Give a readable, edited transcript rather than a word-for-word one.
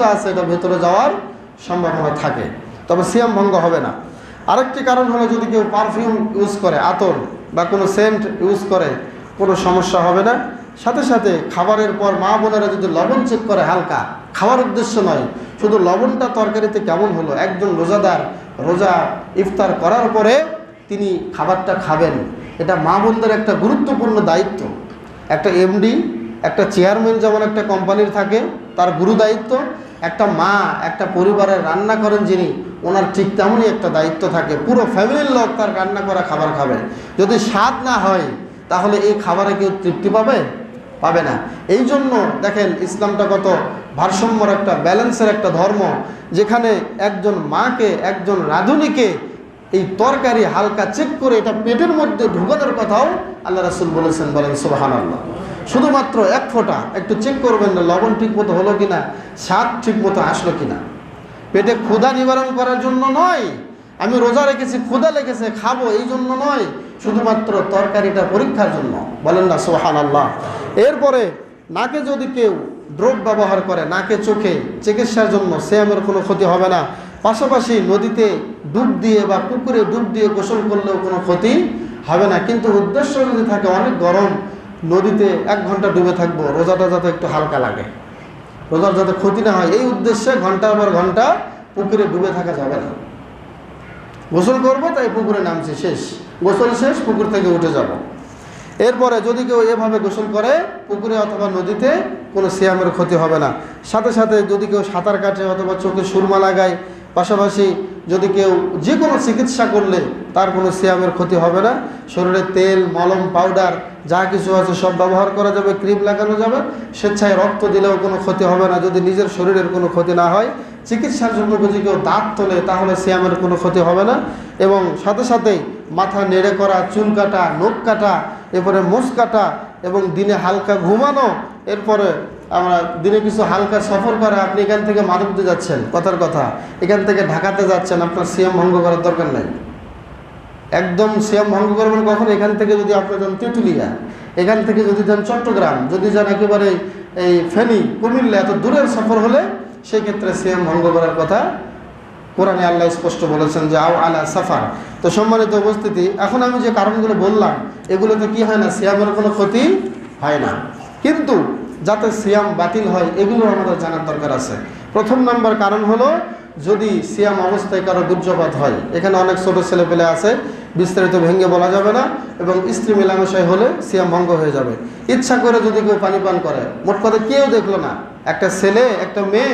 ফুসকা আছে, এটা ভেতরে যাওয়ার সম্ভাবনা থাকে, তবে সিয়াম ভঙ্গ হবে না। আরেকটি কারণ হলো যদি কেউ পারফিউম ইউজ করে, আতর বা কোনো সেন্ট ইউজ করে, কোনো সমস্যা হবে না। সাথে সাথে খাবারের পর মা বোনেরা যদি লবণ চেক করে, হালকা, খাওয়ার উদ্দেশ্য নয়, শুধু লবণটা তরকারিতে কেমন হলো, একজন রোজাদার রোজা ইফতার করার পরে তিনি খাবারটা খাবেন, এটা মা বোনদের একটা গুরুত্বপূর্ণ দায়িত্ব। একটা এমডি, একটা চেয়ারম্যান যেমন একটা কোম্পানির থাকে, তার গুরু দায়িত্ব, একটা মা একটা পরিবারের রান্না করেন যিনি, ওনার ঠিক তেমনই একটা দায়িত্ব থাকে। পুরো ফ্যামিলির লোক তার রান্না করা খাবার খাবে, যদি স্বাদ না হয় তাহলে এই খাবারে কেউ তৃপ্তি পাবে না। এই জন্য দেখেন ইসলামটা কত ভারসাম্যর একটা, ব্যালেন্সের একটা ধর্ম, যেখানে একজন মাকে, একজন রাঁধুনিকে এই তরকারি হালকা চেক করে এটা পেটের মধ্যে ঢুকানোর কথাও আল্লাহ রাসূল বলেছেন, বলেন সুবহানাল্লাহ। শুধুমাত্র এক ফোঁটা একটু চেক করবেন না, লবণ ঠিক মতো হলো কিনা, স্বাদ ঠিক মতো আসলো কিনা। পেটে ক্ষুধা নিবারণ করার জন্য নয়, আমি রোজা রেখেছি ক্ষুধা লেগেছে খাবো এই জন্য নয়, শুধুমাত্র তরকারিটা পরীক্ষার জন্য, বলেন না সুবহানাল্লাহ। এরপরে নাকে যদি কেউ ড্রপ ব্যবহার করে, নাকে চোখে চিকিৎসার জন্য, সিয়ামের কোনো ক্ষতি হবে না। পাশাপাশি নদীতে ডুব দিয়ে বা পুকুরে ডুব দিয়ে গোসল করলেও কোনো ক্ষতি হবে না। কিন্তু উদ্দেশ্য যদি থাকে অনেক গরম, নদীতে 1 ঘন্টা ডুবে থাকবো, রোজাটা যাতে একটু হালকা লাগে, রোজার যাতে ক্ষতি না হয়, এই উদ্দেশ্যে ঘন্টার পর ঘন্টা পুকুরে ডুবে থাকা যাবে না। গোসল করবো তাই পুকুরে নামছি, শেষ, গোসল শেষ, পুকুর থেকে উঠে যাব। এরপরে যদি কেউ এভাবে গোসল করে পুকুরে অথবা নদীতে, কোনো সিয়ামের ক্ষতি হবে না। সাথে সাথে যদি কেউ সাঁতার কাটে অথবা চোখে সুরমা লাগায়, পাশাপাশি যদি কেউ যে কোনো চিকিৎসা করলে তার কোনো সিয়ামের ক্ষতি হবে না। শরীরে তেল, মলম, পাউডার যা কিছু আছে সব ব্যবহার করা যাবে, ক্রিম লাগানো যাবে, স্বেচ্ছায় রক্ত দিলেও কোনো ক্ষতি হবে না, যদি নিজের শরীরের কোনো ক্ষতি না হয়। চিকিৎসার জন্য যদি কেউ দাঁত তোলে তাহলে সিয়ামের কোনো ক্ষতি হবে না। এবং সাথে সাথেই মাথা নেড়ে করা, চুল কাটা, নখ কাটা, এরপরে মোষ কাটা, এবং দিনে হালকা ঘুমানো, এরপরে আমরা দিনে কিছু হালকা সফর করা। আপনি এখান থেকে মাধবদী যাচ্ছেন, কথার কথা, এখান থেকে ঢাকাতে যাচ্ছেন, আপনার সিয়াম ভঙ্গ করার দরকার নেই। একদম সিয়াম ভঙ্গ করবেন কখন? এখান থেকে যদি আপনি যান তেঁতুলিয়া, এখান থেকে যদি যান চট্টগ্রাম, যদি যান একেবারে এই ফেনী, কুমিল্লা, এত দূরের সফর হলে সেই ক্ষেত্রে সিয়াম ভঙ্গ করার কথা কোরআনে আল্লাহ স্পষ্ট বলেছেন যে আও আলা সাফার। তো সম্মানিত উপস্থিতি, এখন আমি যে কারণগুলো বললাম এগুলোতে কি হয় না, সিয়ামের কোনো ক্ষতি হয় না, কিন্তু যাতে সিয়াম বাতিল হয় এগুলো আমাদের জানার দরকার আছে। প্রথম নম্বর কারণ হলো যদি সিয়াম অবস্থায় কারো বীর্যপাত হয়। এখানে অনেক ছোটো ছেলেপেলে আছে, বিস্তারিত ভেঙে বলা যাবে না, এবং স্ত্রী মেলামেশায় হলে সিয়াম ভঙ্গ হয়ে যাবে। ইচ্ছা করে যদি কেউ পানি পান করে, মোট কথা কেউ দেখলো না, একটা ছেলে একটা মেয়ে